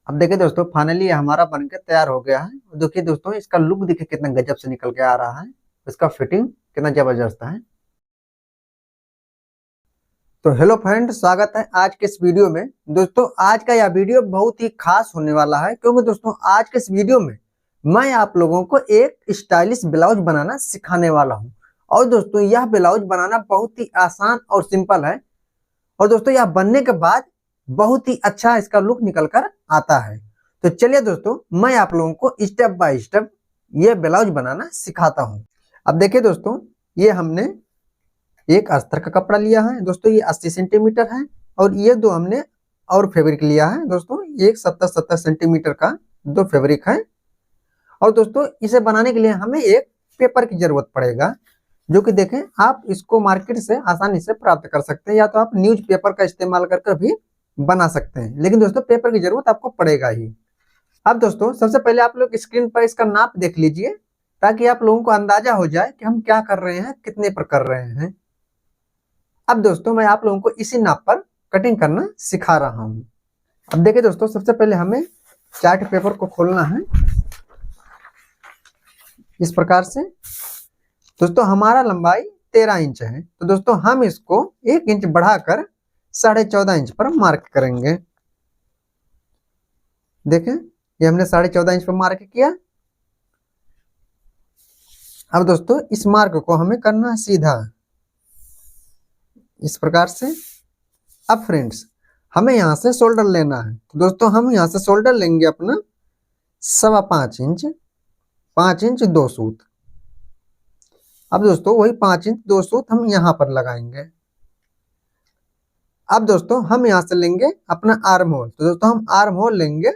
अब देखिए दोस्तों, फाइनली हमारा बनकर तैयार हो गया है। देखिए दोस्तों, इसका लुक देखिए कितना गजब से निकल के आ रहा है। इसका फिटिंग कितना जबरदस्त है। तो हेलो फ्रेंड, स्वागत है आज के इस वीडियो में। दोस्तों, आज का यह वीडियो बहुत ही खास होने वाला है, क्योंकि दोस्तों आज के इस वीडियो में मैं आप लोगों को एक स्टाइलिश ब्लाउज बनाना सिखाने वाला हूं। और दोस्तों, यह ब्लाउज बनाना बहुत ही आसान और सिंपल है। और दोस्तों, यह बनने के बाद बहुत ही अच्छा इसका लुक निकल कर आता है। तो चलिए दोस्तों, मैं आप लोगों को स्टेप बाय स्टेप ये ब्लाउज बनाना सिखाता हूँ। अब देखिए दोस्तों, ये हमने एक अस्तर का कपड़ा लिया है दोस्तों, ये 80 सेंटीमीटर है। और ये दो हमने और फैब्रिक लिया है दोस्तों, एक 70-70 सेंटीमीटर का दो फैब्रिक है। और दोस्तों, इसे बनाने के लिए हमें एक पेपर की जरूरत पड़ेगा, जो कि देखें आप इसको मार्केट से आसानी से प्राप्त कर सकते हैं, या तो आप न्यूज पेपर का इस्तेमाल कर भी बना सकते हैं। लेकिन दोस्तों, पेपर की जरूरत आपको पड़ेगा ही। अब दोस्तों, सबसे पहले आप लोग स्क्रीन पर इसका नाप देख लीजिए, ताकि आप लोगों को अंदाजा हो जाए कि हम क्या कर रहे हैं, कितने पर कर रहे हैं। अब दोस्तों, मैं आप लोगों को इसी नाप पर कटिंग करना सिखा रहा हूं। अब देखिए दोस्तों, सबसे पहले हमें चार्ट पेपर को खोलना है इस प्रकार से। दोस्तों, हमारा लंबाई 13 इंच है, तो दोस्तों हम इसको 1 इंच बढ़ाकर 14.5 इंच पर मार्क करेंगे। देखें, ये हमने 14.5 इंच पर मार्क किया। अब दोस्तों, इस मार्क को हमें करना है सीधा इस प्रकार से। अब फ्रेंड्स, हमें यहाँ से शोल्डर लेना है, तो दोस्तों हम यहाँ से शोल्डर लेंगे अपना 5.25 इंच, 5 इंच 2 सूत। अब दोस्तों, वही 5 इंच 2 सूत हम यहाँ पर लगाएंगे। अब दोस्तों, हम यहाँ से लेंगे अपना आर्म होल, तो दोस्तों हम आर्म होल लेंगे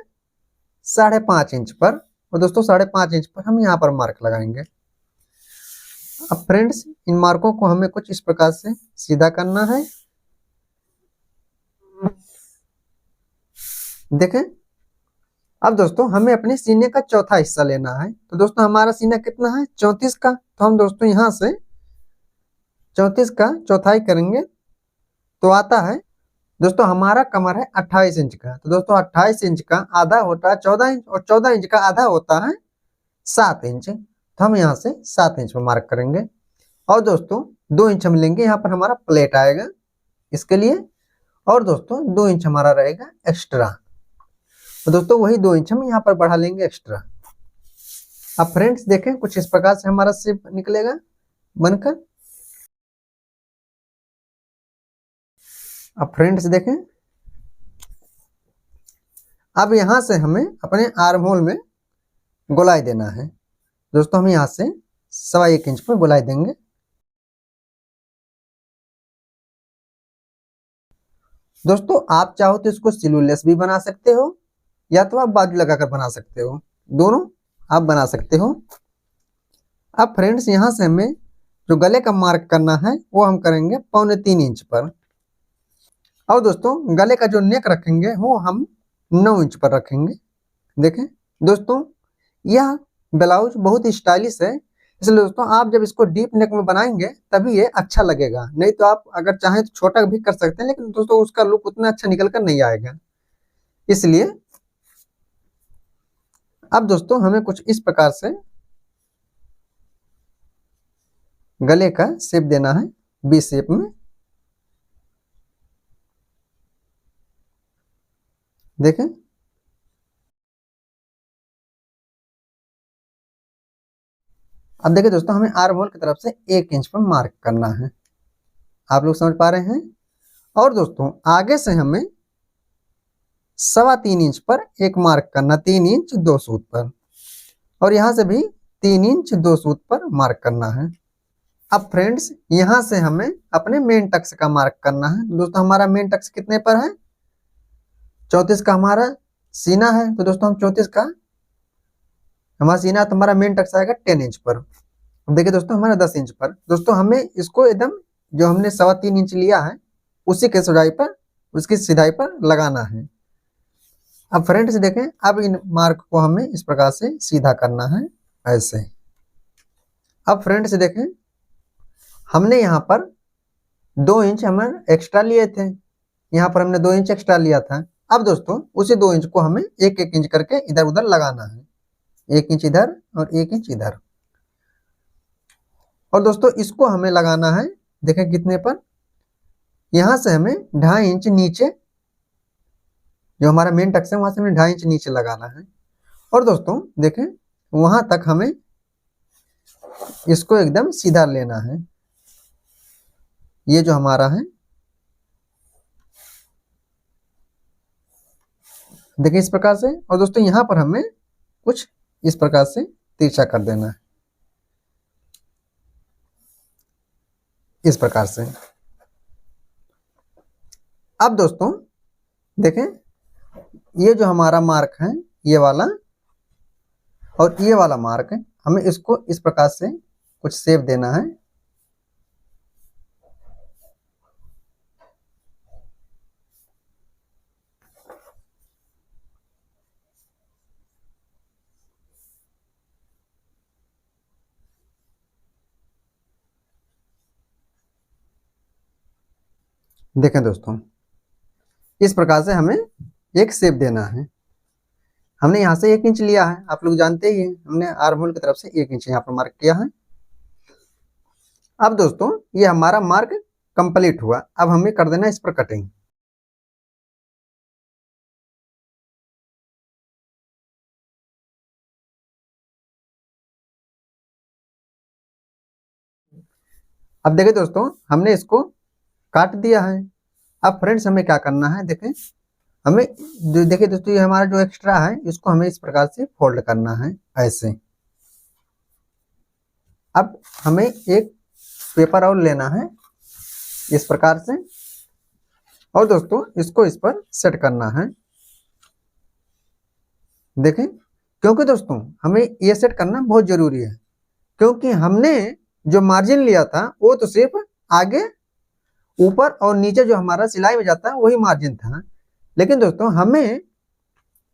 5.5 इंच पर। और दोस्तों 5.5 इंच पर हम यहाँ पर मार्क लगाएंगे। अब फ्रेंड्स, इन मार्कों को हमें कुछ इस प्रकार से सीधा करना है। देखें, अब दोस्तों हमें अपने सीने का चौथा हिस्सा लेना है, तो दोस्तों हमारा सीना कितना है 34 का, तो हम दोस्तों यहाँ से 34 का चौथाई करेंगे, तो आता है दोस्तों हमारा कमर है 28 इंच का। तो दोस्तों 28 इंच का आधा होता है 14 इंच, और 14 इंच का आधा होता है 7 इंच। तो हम यहाँ से 7 इंच पर मार्क करेंगे। और दोस्तों 2 इंच हम लेंगे, यहाँ पर हमारा प्लेट आएगा इसके लिए। और दोस्तों 2 इंच हमारा रहेगा एक्स्ट्रा, तो दोस्तों वही 2 इंच हम यहाँ पर बढ़ा लेंगे एक्स्ट्रा। अब फ्रेंड्स देखें, कुछ इस प्रकार से हमारा शेप निकलेगा बनकर। अब फ्रेंड्स देखें, अब यहाँ से हमें अपने आर्म होल में गोलाई देना है। दोस्तों हम यहाँ से 1.25 इंच पर गोलाई देंगे। दोस्तों आप चाहो तो इसको सिलूलेस भी बना सकते हो, या तो आप बाजू लगाकर बना सकते हो, दोनों आप बना सकते हो। अब फ्रेंड्स, यहाँ से हमें जो गले का मार्क करना है वो हम करेंगे 3.25 इंच पर। और दोस्तों गले का जो नेक रखेंगे वो हम 9 इंच पर रखेंगे। देखें दोस्तों, यह ब्लाउज बहुत ही स्टाइलिश है, इसलिए दोस्तों आप जब इसको डीप नेक में बनाएंगे तभी ये अच्छा लगेगा। नहीं तो आप अगर चाहें तो छोटा भी कर सकते हैं, लेकिन दोस्तों उसका लुक उतना अच्छा निकल कर नहीं आएगा। इसलिए अब दोस्तों हमें कुछ इस प्रकार से गले का शेप देना है, बी शेप में। देखें, अब देखिए दोस्तों, हमें आर्म होल की तरफ से 1 इंच पर मार्क करना है। आप लोग समझ पा रहे हैं। और दोस्तों आगे से हमें 3.25 इंच पर एक मार्क करना, 3 इंच 2 सूत पर। और यहाँ से भी 3 इंच 2 सूत पर मार्क करना है। अब फ्रेंड्स, यहाँ से हमें अपने मेन टक्स का मार्क करना है। दोस्तों हमारा मेन टक्स कितने पर है, 34 का हमारा सीना है, तो दोस्तों हम 34 का हमारा सीना, तो हमारा मेन टक्स आएगा 10 इंच पर। अब देखिए दोस्तों, हमारा 10 इंच पर। दोस्तों हमें इसको एकदम जो हमने 3.25 इंच लिया है उसी के चौड़ाई पर, उसकी सिधाई पर लगाना है। अब फ्रेंड्स देखें, अब इन मार्क को हमें इस प्रकार से सीधा करना है, ऐसे। अब फ्रेंड्स देखें, हमने यहाँ पर 2 इंच हमें एक्स्ट्रा लिए थे, यहाँ पर हमने 2 इंच एक्स्ट्रा लिया था। अब दोस्तों उसी 2 इंच को हमें 1-1 इंच करके इधर उधर लगाना है, 1 इंच इधर और 1 इंच इधर। और दोस्तों इसको हमें लगाना है, देखें कितने पर, यहां से हमें 2.5 इंच नीचे, जो हमारा मेन टक्स है वहां से हमें 2.5 इंच नीचे लगाना है। और दोस्तों देखें वहां तक हमें इसको एकदम सीधा लेना है, ये जो हमारा है, देखिए इस प्रकार से। और दोस्तों यहाँ पर हमें कुछ इस प्रकार से तिरछा कर देना है, इस प्रकार से। अब दोस्तों देखें ये जो हमारा मार्क है, ये वाला और ये वाला मार्क है, हमें इसको इस प्रकार से कुछ शेप देना है। देखें दोस्तों इस प्रकार से हमें एक शेप देना है। हमने यहाँ से 1 इंच लिया है, आप लोग जानते ही हैं, हमने आर्म होल की तरफ से 1 इंच यहाँ पर मार्क किया है। अब दोस्तों ये हमारा मार्क कंप्लीट हुआ, अब हमें कर देना इस पर कटिंग। अब देखिए दोस्तों हमने इसको काट दिया है। अब फ्रेंड्स हमें क्या करना है, देखें हमें जो, देखिए दोस्तों ये हमारा जो एक्स्ट्रा है इसको हमें इस प्रकार से फोल्ड करना है ऐसे। अब हमें एक पेपर और लेना है इस प्रकार से, और दोस्तों इसको इस पर सेट करना है। देखें क्योंकि दोस्तों हमें ये सेट करना बहुत जरूरी है, क्योंकि हमने जो मार्जिन लिया था वो तो सिर्फ आगे ऊपर और नीचे जो हमारा सिलाई में जाता है वही मार्जिन था। लेकिन दोस्तों हमें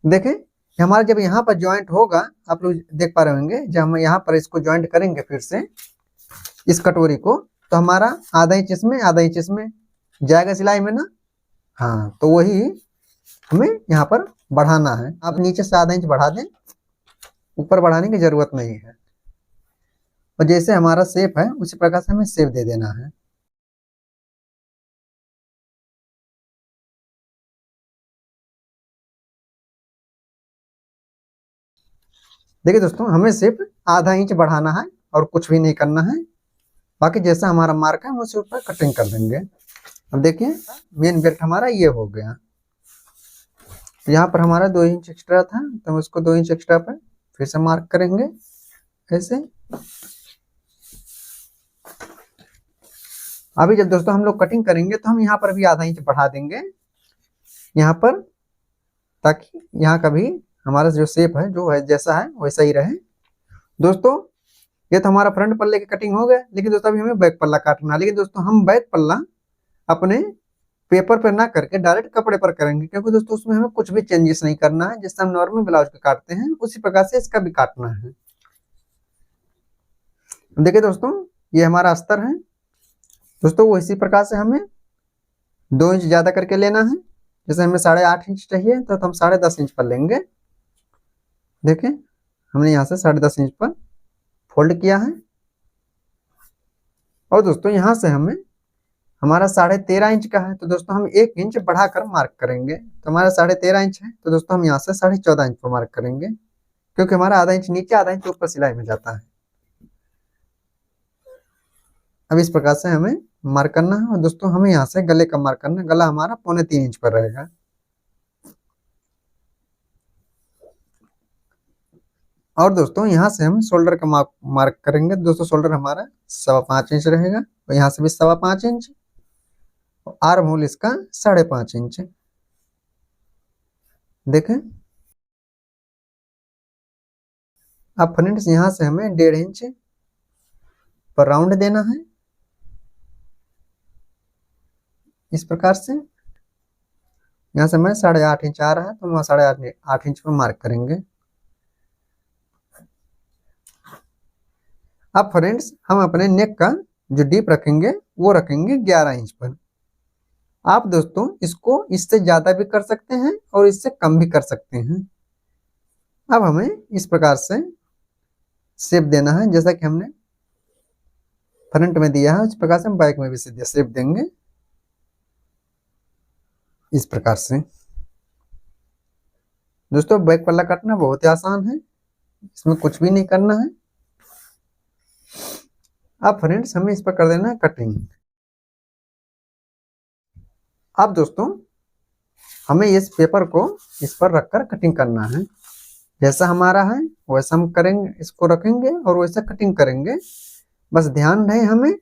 देखें हमारा जब यहाँ पर ज्वाइंट होगा, आप लोग देख पा रहे होंगे, जब हम यहाँ पर इसको ज्वाइंट करेंगे फिर से इस कटोरी को, तो हमारा आधा इंच इसमें आधा इंच इसमें जाएगा सिलाई में ना। हाँ तो वही हमें यहाँ पर बढ़ाना है। आप नीचे से आधा इंच बढ़ा दें, ऊपर बढ़ाने की जरूरत नहीं है। और जैसे हमारा शेप है उसी प्रकार से हमें शेप दे देना है। देखिए दोस्तों हमें सिर्फ आधा इंच बढ़ाना है और कुछ भी नहीं करना है, बाकी जैसा हमारा मार्क है हम उसी ऊपर कटिंग कर देंगे। अब देखिए मेन बेल्ट हमारा ये हो गया, यहाँ पर हमारा 2 इंच एक्स्ट्रा था तो हम उसको 2 इंच एक्स्ट्रा पर फिर से मार्क करेंगे ऐसे। अभी जब दोस्तों हम लोग कटिंग करेंगे तो हम यहाँ पर भी आधा इंच बढ़ा देंगे यहाँ पर, ताकि यहाँ का भी हमारा जो शेप है जो है जैसा है वैसा ही रहे। दोस्तों ये तो हमारा फ्रंट पल्ले की कटिंग हो गया, लेकिन दोस्तों अभी हमें बैक पल्ला काटना है। लेकिन दोस्तों हम बैक पल्ला अपने पेपर पर ना करके डायरेक्ट कपड़े पर करेंगे, क्योंकि दोस्तों उसमें हमें कुछ भी चेंजेस नहीं करना है। जैसे हम नॉर्मल ब्लाउज को काटते हैं उसी प्रकार से इसका भी काटना है। देखिए दोस्तों ये हमारा अस्तर है, दोस्तों वो इसी प्रकार से हमें 2 इंच ज्यादा करके लेना है। जैसे हमें 8.5 इंच चाहिए तो हम 10.5 इंच पर लेंगे। देखें हमने यहाँ से 10.5 इंच पर फोल्ड किया है। और दोस्तों यहाँ से हमें हमारा 13.5 इंच का है, तो दोस्तों हम 1 इंच बढ़ाकर मार्क करेंगे। तो हमारा 13.5 इंच है तो दोस्तों हम यहाँ से 14.5 इंच पर मार्क करेंगे, क्योंकि हमारा आधा इंच नीचे आधा इंच ऊपर सिलाई में जाता है। अब इस प्रकार से हमें मार्क करना है। और दोस्तों हमें यहाँ से गले का मार्क करना है, गला हमारा 3.25 इंच पर रहेगा। और दोस्तों यहाँ से हम शोल्डर का मार्क करेंगे। दोस्तों शोल्डर हमारा 5.25 इंच रहेगा, और यहाँ से भी 5.25 इंच, आर्म होल इसका 5.5 इंच। देखें अब फ्रेंड्स यहाँ से हमें 1.5 इंच पर राउंड देना है इस प्रकार से। यहाँ से हमें 8.5 इंच आ रहा है तो हम 8.5 इंच पर मार्क करेंगे। अब फ्रेंड्स हम अपने नेक का जो डीप रखेंगे वो रखेंगे 11 इंच पर। आप दोस्तों इसको इससे ज्यादा भी कर सकते हैं और इससे कम भी कर सकते हैं। अब हमें इस प्रकार से शेप देना है, जैसा कि हमने फ्रंट में दिया है उस प्रकार से हम बैक में भी सीधे शेप देंगे इस प्रकार से। दोस्तों बैक पल्ला काटना बहुत ही आसान है, इसमें कुछ भी नहीं करना है। अब फ्रेंड्स हमें इस पर कर देना है कटिंग। अब दोस्तों हमें इस पेपर को इस पर रखकर कटिंग करना है। जैसा हमारा है वैसा हम करेंगे, इसको रखेंगे और वैसा कटिंग करेंगे। बस ध्यान रहे हमें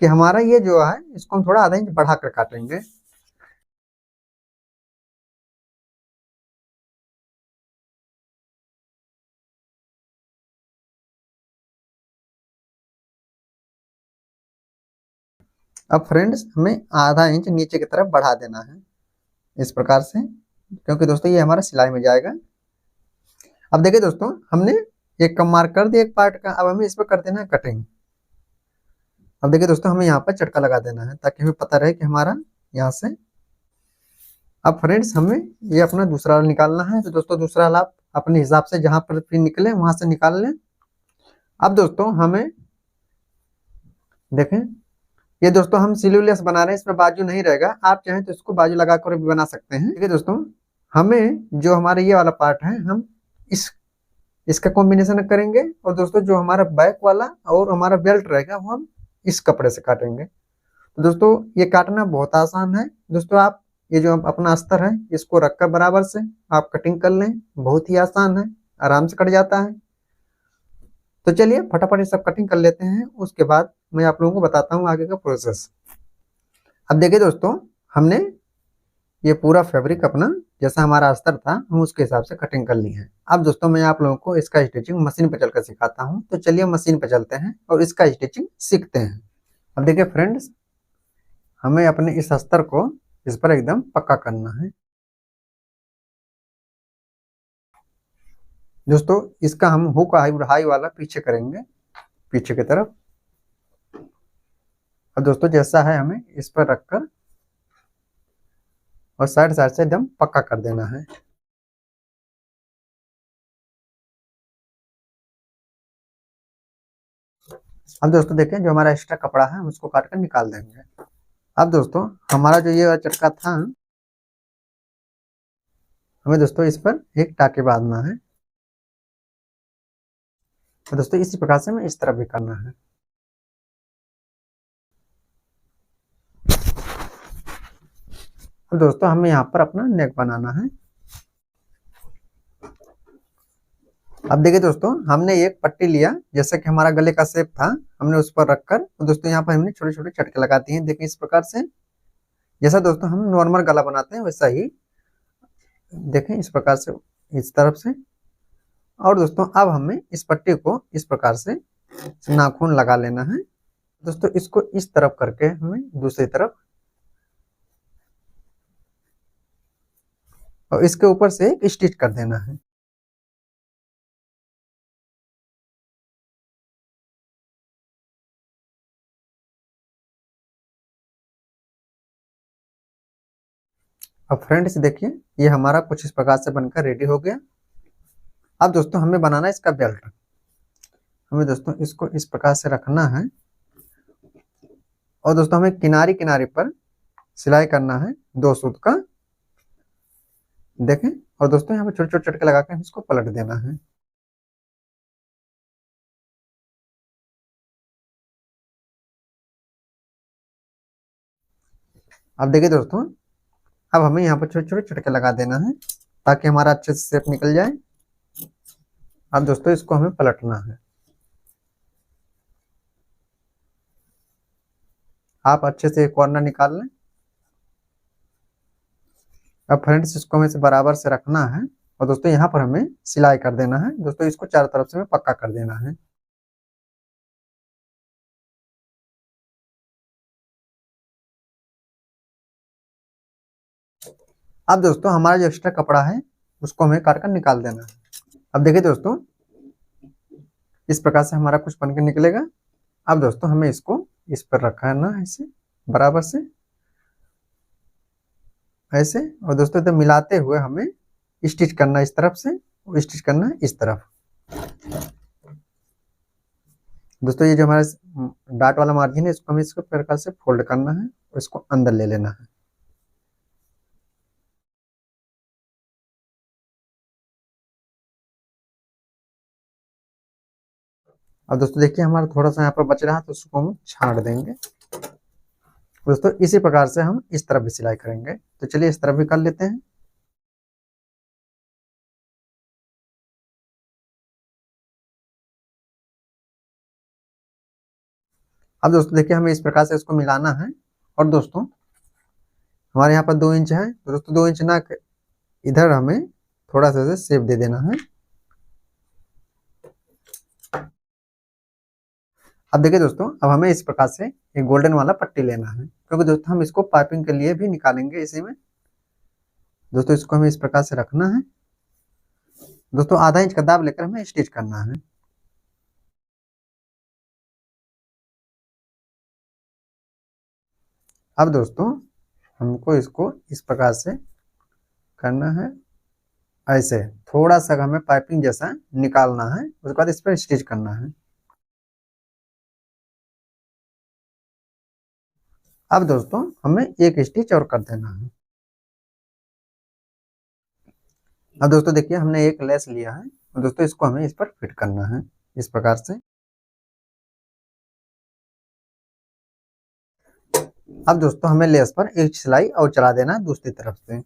कि हमारा ये जो है इसको हम थोड़ा आधा इंच बढ़ा कर काटेंगे। अब फ्रेंड्स हमें आधा इंच नीचे की तरफ बढ़ा देना है इस प्रकार से, क्योंकि दोस्तों ये हमारा सिलाई में जाएगा। अब देखिए दोस्तों हमने एक कम मार्क कर दिया एक पार्ट का, अब हमें इस पर कर देना है कटिंग। अब देखिए दोस्तों हमें यहाँ पर चटका लगा देना है ताकि हमें पता रहे कि हमारा यहाँ से। अब फ्रेंड्स हमें ये अपना दूसरा वाला निकालना है, तो दोस्तों दूसरा वाला आप अपने हिसाब से जहां पर फिर निकले वहां से निकाल लें। अब दोस्तों हमें देखें, ये दोस्तों हम स्लीवलेस बना रहे हैं, इसमें बाजू नहीं रहेगा। आप चाहें तो इसको बाजू लगाकर भी बना सकते हैं। ठीक है दोस्तों, हमें जो हमारा ये वाला पार्ट है हम इसका कॉम्बिनेशन करेंगे, और दोस्तों जो हमारा बैक वाला और हमारा बेल्ट रहेगा वो हम इस कपड़े से काटेंगे। तो दोस्तों ये काटना बहुत आसान है। दोस्तों आप ये जो अपना अस्तर है इसको रखकर बराबर से आप कटिंग कर लें, बहुत ही आसान है, आराम से कट जाता है। तो चलिए फटाफट ये सब कटिंग कर लेते हैं, उसके बाद मैं आप लोगों को बताता हूँ आगे का प्रोसेस। अब देखिए दोस्तों हमने ये पूरा फैब्रिक अपना जैसा हमारा अस्तर था हम उसके हिसाब से कटिंग कर ली है। अब दोस्तों मैं आप लोगों को इसका स्टिचिंग मशीन पर चलकर सिखाता हूँ, तो चलिए मशीन पर चलते हैं और इसका स्टिचिंग सीखते हैं। अब देखिए फ्रेंड्स हमें अपने इस अस्तर को इस पर एकदम पक्का करना है। दोस्तों इसका हम हुक हाई वाला पीछे करेंगे, पीछे की तरफ। अब दोस्तों जैसा है हमें इस पर रखकर और साइड साइड से एकदम पक्का कर देना है। अब दोस्तों देखें जो हमारा एक्स्ट्रा कपड़ा है उसको काट कर निकाल देंगे। अब दोस्तों हमारा जो ये चटका था हमें दोस्तों इस पर एक टाके बांधना है। तो दोस्तों इसी प्रकार से हमें इस तरफ भी करना है। अब दोस्तों हमें यहाँ पर अपना नेक बनाना है। अब देखिए दोस्तों हमने एक पट्टी लिया, जैसा कि हमारा गले का शेप था हमने उस पर रखकर, तो दोस्तों यहाँ पर हमने छोटे छोटे चटके लगा दिए हैं। देखिए इस प्रकार से, जैसा दोस्तों हम नॉर्मल गला बनाते हैं वैसा ही देखें इस प्रकार से इस तरफ से। और दोस्तों अब हमें इस पट्टी को इस प्रकार से नाखून लगा लेना है। दोस्तों इसको इस तरफ करके हमें दूसरी तरफ और इसके ऊपर से एक स्टिच कर देना है। अब फ्रेंड्स देखिए ये हमारा कुछ इस प्रकार से बनकर रेडी हो गया। अब दोस्तों हमें बनाना है इसका बेल्ट। हमें दोस्तों इसको इस प्रकार से रखना है और दोस्तों हमें किनारे किनारे पर सिलाई करना है 2 सूत का, देखें। और दोस्तों यहाँ पे छोटे छोटे चटके लगा कर इसको पलट देना है। अब देखिए दोस्तों अब हमें यहाँ पर छोटे छोटे चटके लगा देना है ताकि हमारा अच्छे से शेप निकल जाए। अब दोस्तों इसको हमें पलटना है। आप अच्छे से कॉर्नर निकाल लें। अब फ्रेंड्स इसको हमें से बराबर से रखना है और दोस्तों यहाँ पर हमें सिलाई कर देना है। दोस्तों इसको चारों तरफ से हमें पक्का कर देना है। अब दोस्तों हमारा जो एक्स्ट्रा कपड़ा है उसको हमें काट कर निकाल देना है। अब देखिए दोस्तों इस प्रकार से हमारा कुछ बनकर निकलेगा। अब दोस्तों हमें इसको इस पर रखना है ऐसे बराबर से, ऐसे। और दोस्तों तो मिलाते हुए हमें स्टिच करना इस तरफ से और स्टिच करना इस तरफ। दोस्तों ये जो हमारा डाट वाला मार्जिन है इसको हमें इसको प्रकार से फोल्ड करना है और इसको अंदर ले लेना है। अब दोस्तों देखिए हमारा थोड़ा सा यहाँ पर बच रहा है तो उसको हम छाड़ देंगे। दोस्तों इसी प्रकार से हम इस तरफ भी सिलाई करेंगे, तो चलिए इस तरफ भी कर लेते हैं। अब दोस्तों देखिए हमें इस प्रकार से इसको मिलाना है। और दोस्तों हमारे यहाँ पर 2 इंच है, तो दोस्तों 2 इंच ना इधर हमें थोड़ा सा शेप दे देना है। अब देखिए दोस्तों अब हमें इस प्रकार से एक गोल्डन वाला पट्टी लेना है, क्योंकि दोस्तों हम इसको पाइपिंग के लिए भी निकालेंगे इसी में। दोस्तों इसको हमें इस प्रकार से रखना है। दोस्तों आधा इंच का दाब लेकर हमें स्टिच करना है। अब दोस्तों हमको इसको इस प्रकार से करना है, ऐसे थोड़ा सा हमें पाइपिंग जैसा निकालना है, उसके बाद इस पर स्टिच करना है। अब दोस्तों हमें एक स्टिच और कर देना है। अब दोस्तों देखिए हमने एक लेस लिया है और दोस्तों इसको हमें इस पर फिट करना है इस प्रकार से। अब दोस्तों हमें लेस पर एक सिलाई और चला देना है दूसरी तरफ से।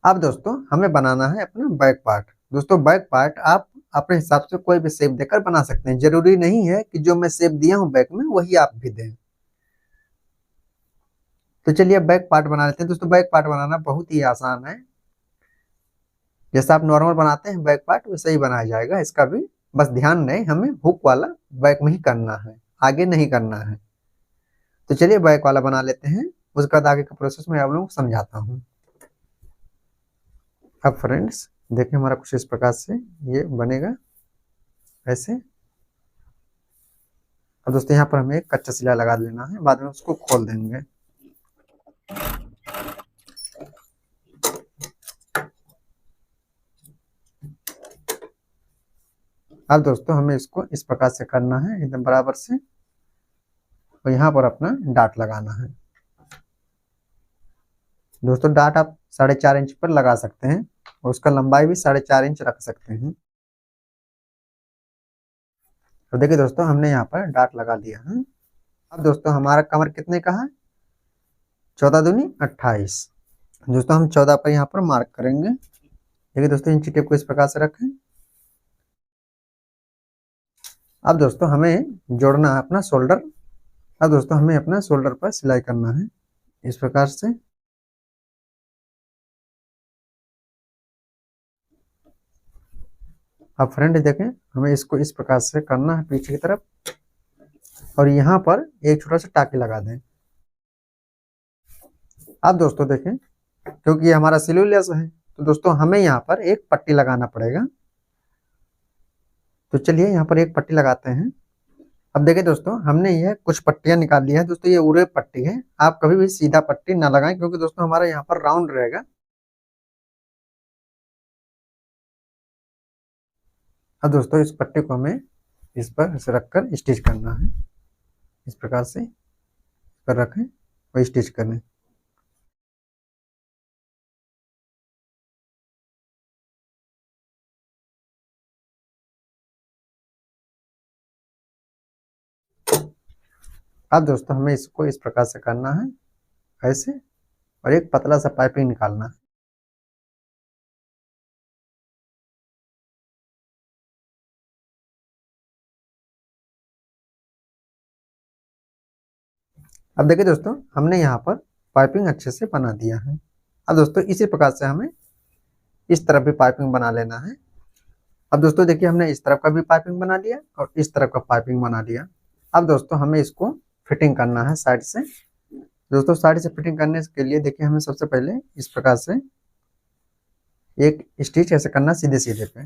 अब दोस्तों हमें बनाना है अपना बैक पार्ट। दोस्तों बैक पार्ट आप अपने हिसाब से कोई भी शेप देकर बना सकते हैं, जरूरी नहीं है कि जो मैं शेप दिया हूँ बैक में वही आप भी दें। तो चलिए बैक पार्ट बना लेते हैं। दोस्तों बैक पार्ट बनाना बहुत ही आसान है, जैसा आप नॉर्मल बनाते हैं बैक पार्ट वैसे ही बनाया जाएगा इसका भी। बस ध्यान नहीं हमें हुक वाला बैक में ही करना है, आगे नहीं करना है। तो चलिए बैक वाला बना लेते हैं, उसके बाद आगे का प्रोसेस मैं आप लोगों को समझाता हूँ। अब फ्रेंड्स देखिए हमारा कुछ इस प्रकार से ये बनेगा ऐसे। अब दोस्तों यहाँ पर हमें एक कच्चा सिलाई लगा लेना है, बाद में उसको खोल देंगे। अब दोस्तों हमें इसको इस प्रकार से करना है एकदम बराबर से, और यहाँ पर अपना डाट लगाना है। दोस्तों डाट आप 4.5 इंच पर लगा सकते हैं और उसका लंबाई भी 4.5 इंच रख सकते हैं। तो देखिए दोस्तों हमने यहाँ पर डाट लगा लिया है। अब दोस्तों हमारा कमर कितने का है, 14 दूनी 28। दोस्तों हम 14 पर यहाँ पर मार्क करेंगे। देखिए दोस्तों इंची टेप को इस प्रकार से रखें। अब दोस्तों हमें जोड़ना है अपना शोल्डर। अब दोस्तों हमें अपना शोल्डर पर सिलाई करना है इस प्रकार से। अब फ्रेंड देखें हमें इसको इस प्रकार से करना है पीछे की तरफ, और यहाँ पर एक छोटा सा टाकी लगा दें। अब दोस्तों देखें क्योंकि हमारा सिलूलेस है तो दोस्तों हमें यहाँ पर एक पट्टी लगाना पड़ेगा। तो चलिए यहाँ पर एक पट्टी लगाते हैं। अब देखिए दोस्तों हमने यह कुछ पट्टियां निकाल ली है। दोस्तों ये उरे पट्टी है, आप कभी भी सीधा पट्टी ना लगाएं क्योंकि दोस्तों हमारा यहाँ पर राउंड रहेगा। अब दोस्तों इस पट्टी को हमें इस पर ऐसे रखकर स्टिच करना है इस प्रकार से। इस पर रखें और स्टिच करें। अब दोस्तों हमें इसको इस प्रकार से करना है ऐसे, और एक पतला सा पाइपिंग निकालना है। अब देखिए दोस्तों हमने यहाँ पर पाइपिंग अच्छे से बना दिया है। अब दोस्तों इसी प्रकार से हमें इस तरफ भी पाइपिंग बना लेना है। अब दोस्तों देखिए हमने इस तरफ का भी पाइपिंग बना लिया और इस तरफ का पाइपिंग बना लिया। अब दोस्तों हमें इसको फिटिंग करना है साइड से। दोस्तों साइड से फिटिंग करने के लिए देखिए हमें सबसे पहले इस प्रकार से एक स्टिच ऐसे करना सीधे सीधे पे।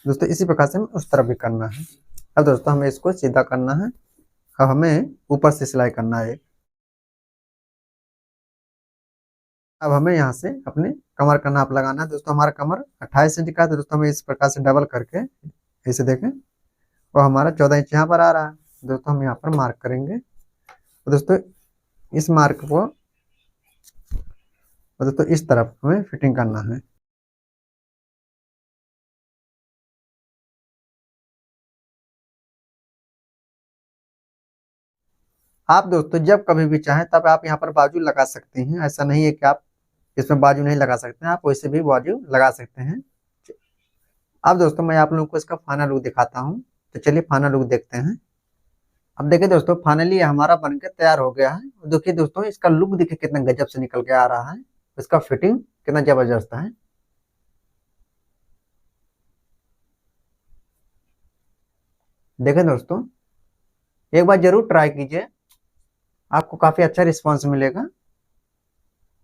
दोस्तों इसी प्रकार से हमें उस तरफ भी करना है। अब दोस्तों हमें इसको सीधा करना है, अब हमें ऊपर से सिलाई करना है। अब हमें यहाँ से अपने कमर का नाप लगाना है। दोस्तों हमारा कमर 28 इंच का है, तो दोस्तों हमें इस प्रकार से डबल करके ऐसे देखें, और हमारा 14 इंच यहाँ पर आ रहा है। दोस्तों हम यहाँ पर मार्क करेंगे, तो दोस्तों इस मार्क को दोस्तों इस तरफ हमें फिटिंग करना है। आप दोस्तों जब कभी भी चाहें तब आप यहाँ पर बाजू लगा सकते हैं, ऐसा नहीं है कि आप इसमें बाजू नहीं लगा सकते हैं, आप वैसे भी बाजू लगा सकते हैं। अब दोस्तों मैं आप लोगों को इसका फाइनल लुक दिखाता हूँ, तो चलिए फाइनल लुक देखते हैं। अब देखिए दोस्तों फाइनली हमारा बनकर तैयार हो गया है। देखिए दोस्तों इसका लुक देखिए कितना गजब से निकल के आ रहा है, इसका फिटिंग कितना जबरदस्त है। देखें दोस्तों एक बार जरूर ट्राई कीजिए, आपको काफी अच्छा रिस्पॉन्स मिलेगा,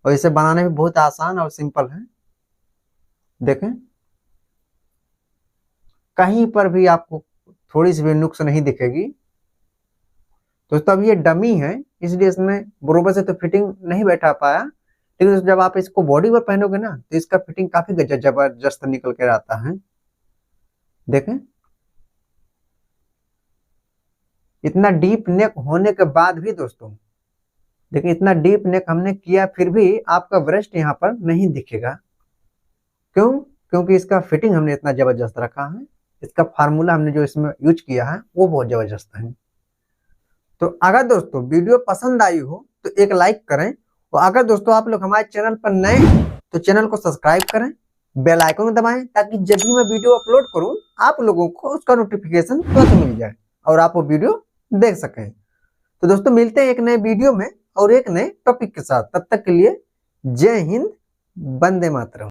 और इसे बनाने में बहुत आसान और सिंपल है। देखें कहीं पर भी आपको थोड़ी सी भी नुक्स नहीं दिखेगी। दोस्तों अब ये डमी है, इसलिए इसमें बरोबर से तो फिटिंग नहीं बैठा पाया, लेकिन जब आप इसको बॉडी पर पहनोगे ना तो इसका फिटिंग काफी जबरदस्त निकल कर आता है। देखें इतना डीप नेक होने के बाद भी दोस्तों, देखिए इतना डीप नेक हमने किया फिर भी आपका ब्रेस्ट यहाँ पर नहीं दिखेगा। क्यों? क्योंकि इसका फिटिंग हमने इतना जबरदस्त रखा है, इसका फार्मूला हमने जो इसमें यूज किया है वो बहुत जबरदस्त है। तो अगर दोस्तों वीडियो पसंद आई हो तो एक लाइक करें, और अगर दोस्तों आप लोग हमारे चैनल पर नए हैं तो चैनल को सब्सक्राइब करें, बेल आइकन दबाएं, ताकि जब भी मैं वीडियो अपलोड करूं आप लोगों को उसका नोटिफिकेशन तुरंत मिल जाए और आप वो वीडियो देख सकें। तो दोस्तों मिलते हैं एक नए वीडियो में और एक नए टॉपिक के साथ, तब तक के लिए जय हिंद, वंदे मातरम।